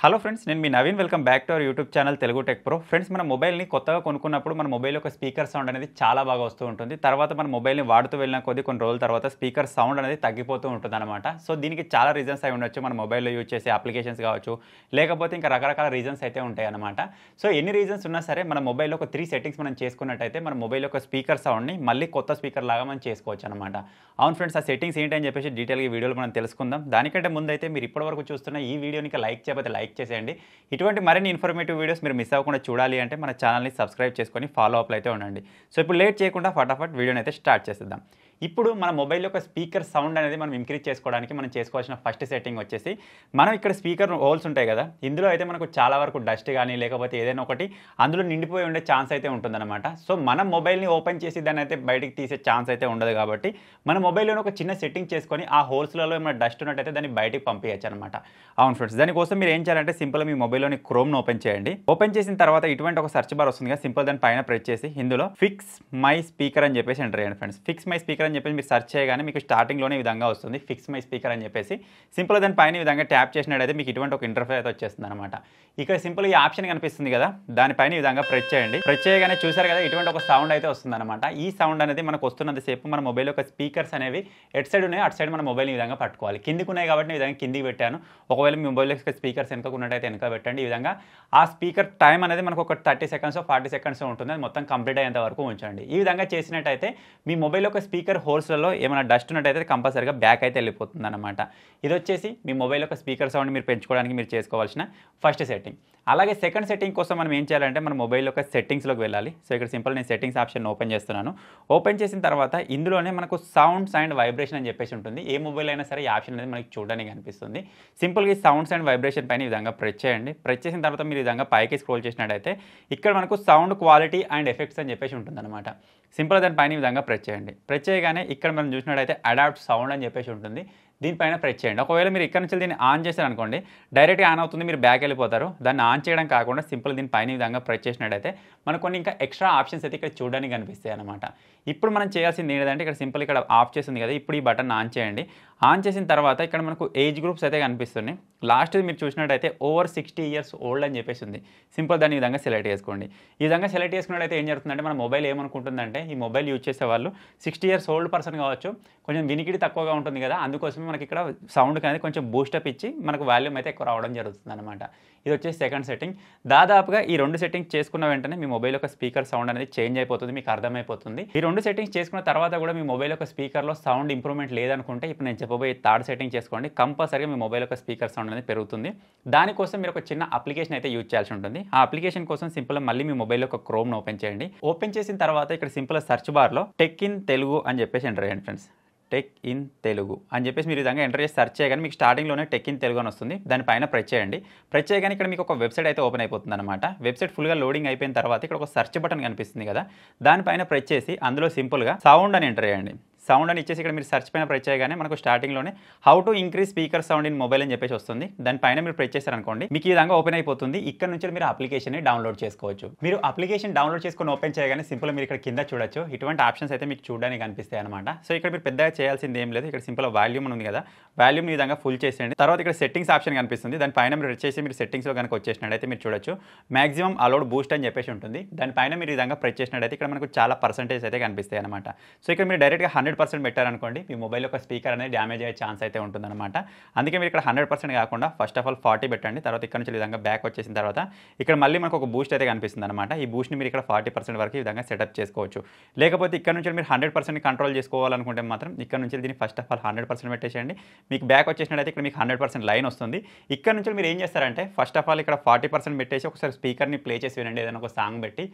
Hello friends, నేను మీ Naveen. Welcome back to our YouTube channel Telugu tech pro. Friends, మన మొబైల్ని కొత్తగా కొనుక్కున్నప్పుడు మన మొబైల్ యొక్క స్పీకర్ సౌండ్ అనేది చాలా బాగా వస్తూ ఉంటుంది. తర్వాత మన మొబైల్ని వాడుతూ వెళ్ళిన కొద్దీ కొన్ని రోజుల తర్వాత స్పీకర్ సౌండ్ అనేది తగ్గిపోతూ ఉంటుంది అనమాట. సో దీనికి చాలా రీజన్స్ అయి ఉండొచ్చు. మన మొబైల్లో యూజ్ చేసే అప్లికేషన్స్ కావచ్చు, లేకపోతే ఇంకా రకరకాల రీజన్స్ అయితే ఉంటాయి అనమాట. సో ఎన్ని రీజన్స్ ఉన్నా సరే మన మొబైల్లో ఒక 3 సెట్టింగ్స్ మనం చేసుకున్నట్టయితే మన మొబైల్ యొక్క స్పీకర్ సౌండ్ని మళ్ళీ కొత్త స్పీకర్ లాగా మనం చేసుకోవచ్చు అనమాట. అవును ఫ్రెండ్స్, ఆ సెట్టింగ్స్ ఏంటని చెప్పేసి డీటెయిల్గా ఈ వీడియోలో మనం తెలుసుకుందాం. దానికంటే ముందైతే మీరు ఇప్పటివరకు చూస్తున్న ఈ వీడియోని లైక్ చేయకపోతే లైక్ చేసేయండి. ఇటువంటి మరిన్ని ఇన్ఫర్మేటివ్ వీడియోస్ మీరు మిస్ అవ్వకుండా చూడాలి అంటే మన ఛానల్ని సబ్స్క్రైబ్ చేసుకొని ఫాలో అప్లో అయితే ఉండండి. సో ఇప్పుడు లేట్ చేయకుండా ఫటాఫట్ వీడియోని అయితే స్టార్ట్ చేసేద్దాం. ఇప్పుడు మన మొబైల్ యొక్క స్పీకర్ సౌండ్ అనేది మనం ఇంక్రీజ్ చేసుకోవడానికి మనం చేసుకోవాల్సిన ఫస్ట్ సెట్టింగ్ వచ్చేసి, మనం ఇక్కడ స్పీకర్ హోల్స్ ఉంటాయి కదా, ఇందులో అయితే మనకు చాలా వరకు డస్ట్ కానీ లేకపోతే ఏదైనా ఒకటి అందులో నిండిపోయి ఉండే ఛాన్స్ అయితే ఉంటుందన్నమాట. సో మనం మొబైల్ని ఓపెన్ చేసి దాన్ని అయితే బయటికి తీసే ఛాన్స్ అయితే ఉండదు. కాబట్టి మన మొబైల్లోనే ఒక చిన్న సెట్టింగ్ చేసుకొని ఆ హోల్స్లలో ఏమైనా డస్ట్ ఉన్నట్టయితే దాన్ని బయటికి పంపించచ్చు అనమాట. అవును ఫ్రెండ్స్, దానికోసం మీరు ఏం చేయాలంటే సింపుల్గా మీ మొబైల్లోని క్రోమ్ను ఓపెన్ చేయండి. ఓపెన్ చేసిన తర్వాత ఇటువంటి ఒక సెర్చ్ బార్ వస్తుంది కదా, సింపుల్ దాని పైన ప్రెస్ చేసి ఇందులో ఫిక్స్ మై స్పీకర్ అని చెప్పేసి ఎంటర్ చేయండి ఫ్రెండ్స్. ఫిక్స్ మై స్పీకర్ అని చెప్పేసి మీరు సెర్చ్ చేయగానే మీకు స్టార్టింగ్లోనే ఈ విధంగా వస్తుంది, ఫిక్స్ మై స్పీకర్ అని చెప్పేసి. సింపుల్ దాని పైన ఈ విధంగా ట్యాప్ చేసినట్టయితే మీకు ఇటువంటి ఒక ఇంటర్ఫేస్ అయితే వచ్చేస్తుంది అనమాట. ఇక్కడ సింపుల్ ఈ ఆప్షన్ కనిపిస్తుంది కదా, దానిపైన ఈ విధంగా ప్రెస్ చేయండి. ప్రెస్ చేయగానే చూసారు కదా, ఇటువంటి ఒక సౌండ్ అయితే వస్తుంది అనమాట. ఈ సౌండ్ అనేది మనకు వస్తున్నంతసేపు మన మొబైల్ యొక్క స్పీకర్స్ అనేవి ఎట్ సైడ్ ఉన్నాయి, అటు సైడ్ మన మొబైల్ ఈ విధంగా పట్టుకోవాలి. కిందికి ఉన్నాయి కాబట్టి ఈ విధంగా కిందికి పెట్టాను. ఒకవేళ మీ మొబైల్ యొక్క స్పీకర్స్ వెనక ఉన్నట్టయితే వెనక పెట్టండి. ఈ విధంగా ఆ స్పీకర్ టైం అనేది మనకు ఒక 30 సెకండ్స్ 40 సెకండ్స్ ఉంటుంది, అది మొత్తం కంప్లీట్ అయ్యేంత వరకు ఉంచండి. ఈ విధంగా చేసినట్టయితే మీ మొబైల్ యొక్క స్పీకర్ హోల్స్లలో ఏమైనా డస్ట్ ఉన్నట్టయితే కంపల్సరీగా బ్యాక్ అయితే వెళ్ళిపోతుంది అనమాట. ఇది వచ్చేసి మీ మొబైల్ యొక్క స్పీకర్ సౌండ్ మీరు పెంచుకోవడానికి మీరు చేసుకోవాల్సిన ఫస్ట్ సెట్టింగ్. అలాగే సెకండ్ సెట్టింగ్ కోసం మనం ఏం చేయాలంటే మన మొబైల్ యొక్క సెట్టింగ్స్లోకి వెళ్ళాలి. సో ఇక్కడ సింపుల్ నేను సెట్టింగ్స్ ఆప్షన్ ఓపెన్ చేస్తున్నాను. ఓపెన్ చేసిన తర్వాత ఇందులోనే మనకు సౌండ్స్ అండ్ వైబ్రేషన్ అని చెప్పేసి ఉంటుంది. ఏ మొబైల్ అయినా సరే ఈ ఆప్షన్ అనేది మనకి చూడడానికి కనిపిస్తుంది. సింపుల్గా ఈ సౌండ్స్ అండ్ వైబ్రేషన్ పైన ఈ విధంగా ప్రెస్ చేయండి. ప్రెస్ చేసిన తర్వాత మీరు ఈ విధంగా పైకి స్క్రోల్ చేసినట్టయితే ఇక్కడ మనకు సౌండ్ క్వాలిటీ అండ్ ఎఫెక్ట్స్ అని చెప్పేసి ఉంటుంది అనమాట. సింపుల్గా దానిపైన ఈ విధంగా ప్రెస్ చేయండి. ప్రెస్ చేయగానే ఇక్కడ మనం చూసినట్టయితే అడాప్ట్ సౌండ్ అని చెప్పేసి ఉంటుంది, దీనిపైన ప్రెస్ చేయండి. ఒకవేళ మీరు ఇక్కడ నుంచి దీన్ని ఆన్ చేశారు అనుకోండి, డైరెక్ట్గా ఆన్ అవుతుంది, మీరు బ్యాక్ వెళ్ళిపోతారు. దాన్ని ఆన్ చేయడం కాకుండా సింపుల్ దీనిపైన ఈ విధంగా ప్రెస్ చేసినట్టయితే మనకు కొన్ని ఇంకా ఎక్స్ట్రా ఆప్షన్స్ అయితే ఇక్కడ చూడడానికి కనిపిస్తాయి అనమాట. ఇప్పుడు మనం చేయాల్సింది ఏంటంటే ఇక్కడ సింపుల్ ఇక్కడ ఆఫ్ చేసింది కదా, ఇప్పుడు ఈ బటన్ ఆన్ చేయండి. ఆన్ చేసిన తర్వాత ఇక్కడ మనకు ఏజ్ గ్రూప్స్ అయితే కనిపిస్తున్నాయి. లాస్ట్ మీరు చూసినట్టయితే ఓవర్ 60 ఇయర్స్ ఓల్డ్ అని చెప్పేసి ఉంది. సింపుల్ దాన్ని ఈ విధంగా సెలెక్ట్ చేసుకోండి. ఈ విధంగా సెలెక్ట్ చేసుకున్నట్టయితే ఏం జరుగుతుందంటే మన మొబైల్ ఏమనుకుంటుందంటే ఈ మొబైల్ యూజ్ చేసే వాళ్ళు 60 ఇయర్స్ ఓల్డ్ పర్సన్ కావచ్చు, కొంచెం వినికిడి తక్కువగా ఉంటుంది కదా, అందుకోసమే మనకి ఇక్కడ సౌండ్ అనేది కొంచెం బూస్టప్ ఇచ్చి మనకు వాల్యూమ్ అయితే ఎక్కువ రావడం జరుగుతుంది అనమాట. ఇది వచ్చేసి సెకండ్ సెట్టింగ్. దాదాపుగా ఈ 2 సెట్టింగ్స్ చేసుకున్న వెంటనే మీ మొబైల్ యొక్క స్పీకర్ సౌండ్ అనేది చేంజ్ అయిపోతుంది, మీకు అర్థమైపోతుంది. ఈ 2 సెట్టింగ్స్ చేసుకున్న తర్వాత కూడా మీ మొబైల్ యొక్క స్పీకర్లో సౌండ్ ఇంప్రూవ్మెంట్ లేదనుకుంటే ఇప్పుడు నేను చెప్పబోయే థర్డ్ సెట్టింగ్ చేసుకోండి. కంపల్సరీగా మీ మొబైల్ యొక్క స్పీకర్ సౌండ్ అనేది పెరుగుతుంది. దానికోసం మీరు ఒక చిన్న అప్లికేషన్ అయితే యూజ్ చేయాల్సి ఉంటుంది. ఆ అప్లికేషన్ కోసం సింపుల్గా మళ్ళీ మీ మొబైల్ యొక్క క్రోమ్ను ఓపెన్ చేయండి. ఓపెన్ చేసిన తర్వాత ఇక్కడ సింపుల్గా సెర్చ్ బార్లో టెక్ ఇన్ తెలుగు అని చెప్పేసి ఎంటర్ చేయండి ఫ్రెండ్స్. టెక్ ఇన్ తెలుగు అని చెప్పేసి మీరు ఈ విధంగా ఎంటర్ చేసి సెర్చ్ చేయగానే మీకు స్టార్టింగ్లోనే టెక్ ఇన్ తెలుగు అని వస్తుంది. దానిపైన ప్రెస్ చేయండి. ప్రెస్ చేయగానే ఇక్కడ మీకు ఒక వెబ్సైట్ అయితే ఓపెన్ అయిపోతుంది అనమాట. వెబ్సైట్ ఫుల్గా లోడింగ్ అయిపోయిన తర్వాత ఇక్కడ ఒక సెర్చ్ బటన్ కనిపిస్తుంది కదా, దానిపైన ప్రెస్ చేసి అందులో సింపుల్గా సౌండ్ అని ఎంటర్ చేయండి. సౌండ్ అని ఇచ్చేసి ఇక్కడ మీరు సెర్చ్ పైన ప్రెస్ చేయగానే మనకు స్టార్టింగ్లోనే how to increase speaker sound in mobile అని చెప్పేసి వస్తుంది. దానిపైన మీరు ప్రెస్ చేశారనుకోండి, మీకు ఈ విధంగా ఓపెన్ అయిపోతుంది. ఇక్కడ నుంచి మీరు అప్లికేషన్ని డౌన్లోడ్ చేసుకోవచ్చు. మీరు అప్లికేషన్ డౌన్లోడ్ చేసుకొని ఓపెన్ చేయగానే సింపుల్ మీరు ఇక్కడ కింద చూడొచ్చు, ఇటువంటి ఆప్షన్స్ అయితే మీకు చూడడానికి కనిపిస్తాయి అనమాట. సో ఇక్కడ మీరు పెద్దగా చేయాల్సింది ఏం లేదు. ఇక్కడ సింపుల్ వాల్యూమ్ ఉంది కదా, వాల్యూమ్ ఈ విధంగా ఫుల్ చేసేయండి. తర్వాత ఇక్కడ సెట్టింగ్స్ ఆప్షన్ కనిపిస్తుంది, దానిపైన మీరు ప్రెస్ చేసి మీరు సెట్టింగ్స్లో కనుక వచ్చేసినట్టయితే మీరు చూడొచ్చు మాక్సిమం అలౌడ్ బూస్ట్ అని చెప్పేసి ఉంటుంది. దానిపైన మీరు ఈ విధంగా ప్రెస్ చేసినట్టయితే ఇక్కడ మనకు చాలా పర్సెంటేజ్ అయితే కనిపిస్తాయి అనమాట. సో ఇక్కడ మీరు డైరెక్ట్గా 100% పెట్టారనుకోండి, మీ మొబైల్ యొక్క స్పీకర్ అనేది డ్యామేజ్ అయ్యే ఛాన్స్ అయితే ఉంటుందన్నమాట. అందుకే మీరు ఇక్కడ 100% కాకుండా ఫస్ట్ ఆఫ్ ఆల్ 40 పెట్టండి. తర్వాత ఇక్కడ నుంచి ఈ విధంగా బ్యాక్ వచ్చేసిన తర్వాత ఇక్కడ మళ్ళీ మనకు ఒక బూస్ట్ అయితే కనిపిస్తుంది అనమాట. ఈ బూస్ట్ని మీరు ఇక్కడ 40% వరకు ఈ విధంగా సెటప్ చేసుకోవచ్చు. లేకపోతే ఇక్కడ నుంచి మీరు 100% కంట్రోల్ చేసుకోవాలనుకుంటే మాత్రం ఇక్కడ నుంచి దీన్ని ఫస్ట్ ఆఫ్ ఆల్ 100% పెట్టేసేయండి. మీకు బ్యాక్ వచ్చేసినట్టయితే ఇక్కడ మీకు 100% లైన్ వస్తుంది. ఇక్కడ నుంచి మీరు ఏం చేస్తారంటే ఫస్ట్ ఆఫ్ ఆల్ ఇక్కడ 40% పెట్టేసి ఒకసారి స్పీకర్ని ప్లే చేసి వినండి, ఏదైనా ఒక సాంగ్ పెట్టి.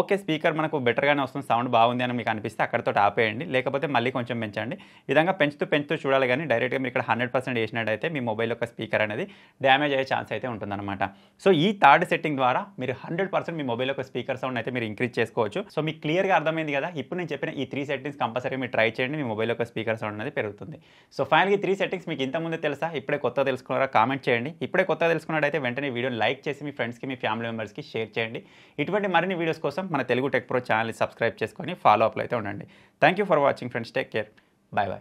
ఓకే, స్పీకర్ మనకు బెటర్గానే వస్తుంది, సౌండ్ బాగుంది అని మీకు అనిపిస్తే అక్కడితో ఆపేయండి. లేకపోతే మళ్ళీ కొంచెం పెంచండి. ఈ విధంగా పెంచుతూ చూడాలి, కానీ డైరెక్ట్గా మీరు ఇక్కడ 100% చేసినట్టయితే మీ మొబైల్ యొక్క స్పీకర్ అనేది డ్యామేజ్ అయ్యే ఛాన్స్ అయితే ఉంటుందన్నమాట. సో ఈ థర్డ్ సెట్టింగ్ ద్వారా మీరు 100% మీ మొబైల్ యొక్క స్పీకర్ సౌండ్ అయితే మీరు ఇంక్రీజ్ చేసుకోవచ్చు. సో మీకు క్లియర్గా అర్థమైంది కదా. ఇప్పుడు నేను చెప్పిన ఈ 3 సెట్టింగ్స్ కంపల్సరీగా మీరు ట్రై చేయండి, మీ మొబైల్ యొక్క స్పీకర్ సౌండ్ అనేది పెరుగుతుంది. సో ఫైనల్గా ఈ 3 సెట్టింగ్స్ మీకు ఇంతకుముందే తెలుసా, ఇప్పుడే కొత్తగా తెలుసుకున్నారా? కామెంట్ చేయండి. ఇప్పుడే కొత్తగా తెలుసుకున్నట్టయితే వెంటనే వీడియోని లైక్ చేసి మీ ఫ్రెండ్స్కి మీ ఫ్యామిలీ మెంబర్స్కి షేర్ చేయండి. ఇటువంటి మరిన్ని వీడియోస్ కోసం మన తెలుగు టెక్ ప్రో ఛానల్ని సబ్స్క్రైబ్ చేసుకొని ఫాలో అప్లో అయితే ఉండండి. Thank you for watching friends. Take care. Bye bye.